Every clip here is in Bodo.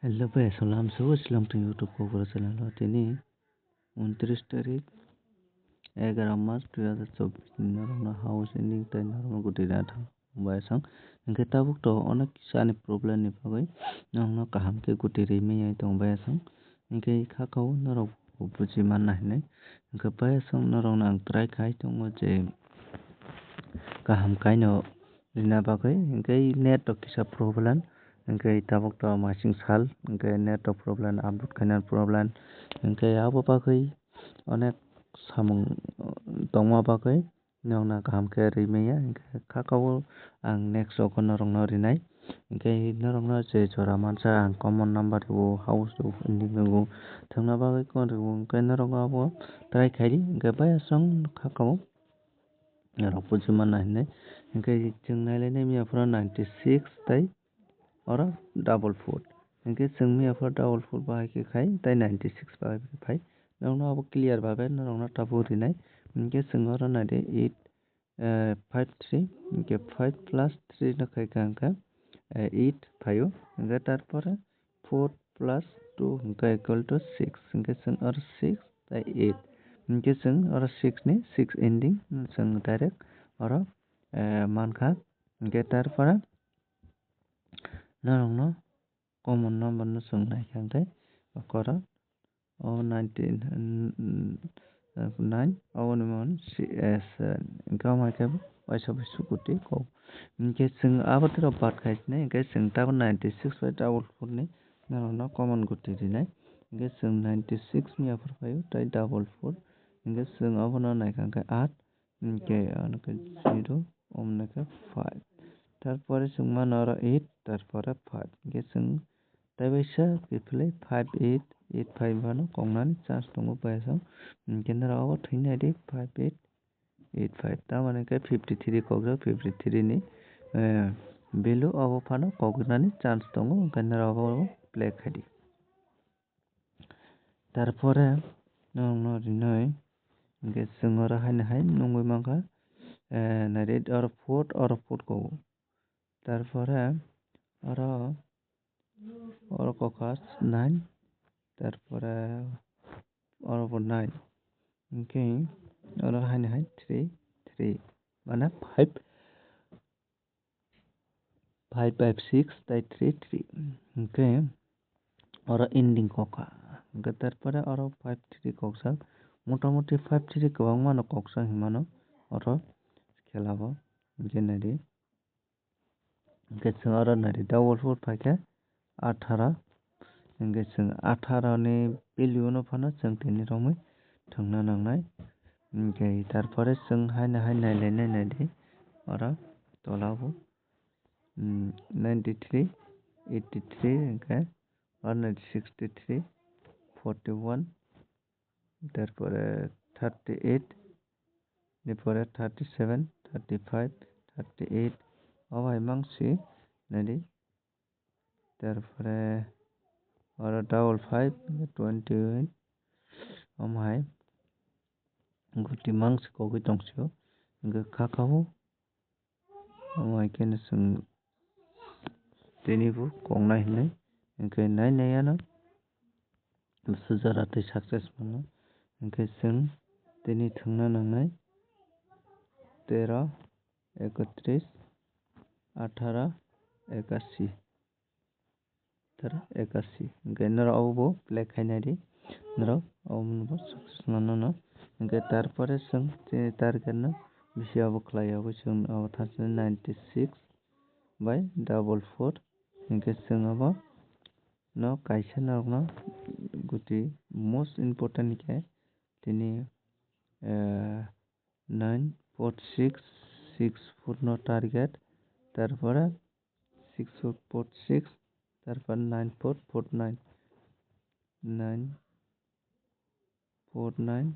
Hello, Pak. Salam sewa Shillong Teer YouTube cover channel. Tini 29 তারিখ 11 মাস 2024 narong house ending tai narong gudi na thang bai sang engke tabuk to onek sani problem ni pagai nong kaham ke gudi ri mei tong bai sang engke khakau narok buji man nai nei engke bai sang narong nang try khai tongo je kaham kai no rina bagai engke net to kisa problem engke tabuk to masing sal engke net to problem upload kainan problem engke abo bagai onek samung tongma bagai nongna kaham ke rimeya engke khakao ang next oko norong no rinai engke norong no je jora mansa ang common number wo house wo ending wo thangna bagai kon ro engke norong abo try khairi engke baya song khakao norong pujiman nai engke jeng nailai nei miya pura 96 tai ora double 4 engke jeng miya pura double 4 bahai ke khai tai 96 bahai ke khai norong abo clear babe norong no tabu rinai engke singora nade 8 5 3 engke 5 plus 3 na khai ka 8 5 engke tarpore 4 plus 2 engke equal to 6 engke singora 6 tai 8 engke sing ora 6 ni 6 ending sing direct ora mankha engke tarpore norong no common number no sing nai khangkai akora 9 awon cs engka maike waisa bisu kuti ko engke sing abatro bat khai ne engke sing ta 96 by double 4 ni no common guti rinai engke sing 96 mi afar payo tai double 4 engke sing abono naikangka 8 engke anke 0 omneke 5 tarpore sing manora 8 tarpore 5 engke sing taibesa pipilai 5 8 8 5 bano kongnani chance tongo paisang engke abo thina di 5 8 8 5 tamane ke 53 kokjak 53 ni value abo phano kognani chance tongo engke abo play khaidi tarpore no rinoi engke singora haina hai nongoi mangka nare or 4 ko tarpore oro kokas 9 tarpore oro 9 engke oro haina hai 3 3 mana 5 5 5 6 tai 3 3 engke oro ending koka engke tarpore oro 5 3 koksak motamoti 5 3 kwbangma no koksak himano oro khelao engke nari engke sing oro nari double 4 paikhe 18 engke sing 18 ni value no phano sing tini romoi thangna nangnai engke tarpore sing haina nailai nai oro tolao 93 83 engke oro 63 41 tarpore 38 nipore 37 35 38 obai mangsi nari tarpore oro double 5 21 omhai guti mangsi kogui tongsio engke khakao omai kene sing tini bo kongnai hinai engke nainai ano sujara tei success mano engke sing tini thangna nangnai 13 31 18 81 81 engke noro abo play khainai di noro abo success mano no engke tarpore sing tini target no bisi abo khlai abo sing abo thasni 96 by double 4 engke sing abo no kaisa norok no guti most important ke tini 9 4 6 6 4 no target tarpore 6 4 6 tarpore 9 4 4 9 9 4 9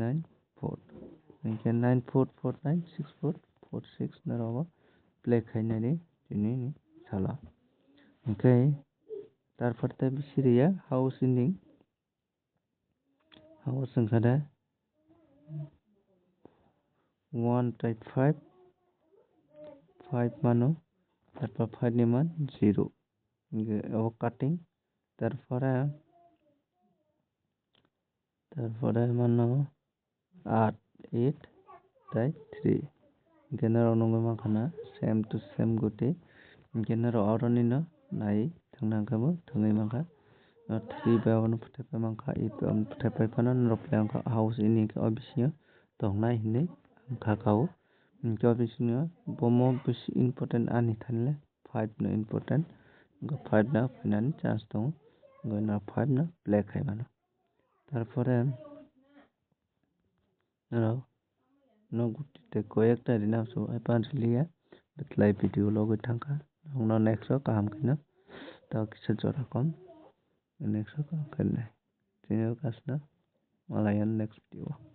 9 4 engke 9 4 4 9 6 4 4 6 noro play khainai ni tini ni sala engke tarpore tai bisiriya house ending house wngkha 1 tai 5 5 mano tarpore 5 ni man 0 engke abo cutting তারপরে মানো 8 8 তাই 3 general nunggu makana same to same guti general oroni no nai thangna kamu thangai maka 3 by 1 phutai mangka 8 by 1 phutai pano rople angka house ini ke obisnya tongnai hini angka kau ke obisnya bomo bisi important ani thanle 5 no important 5 na finani chance dong na 5 na black hai mano তারপরে no gutite koyekta dina so panchliya betlai video logo thangka no next kaham kino ta kisa jora kom next kaham kene tino kasna malayan next video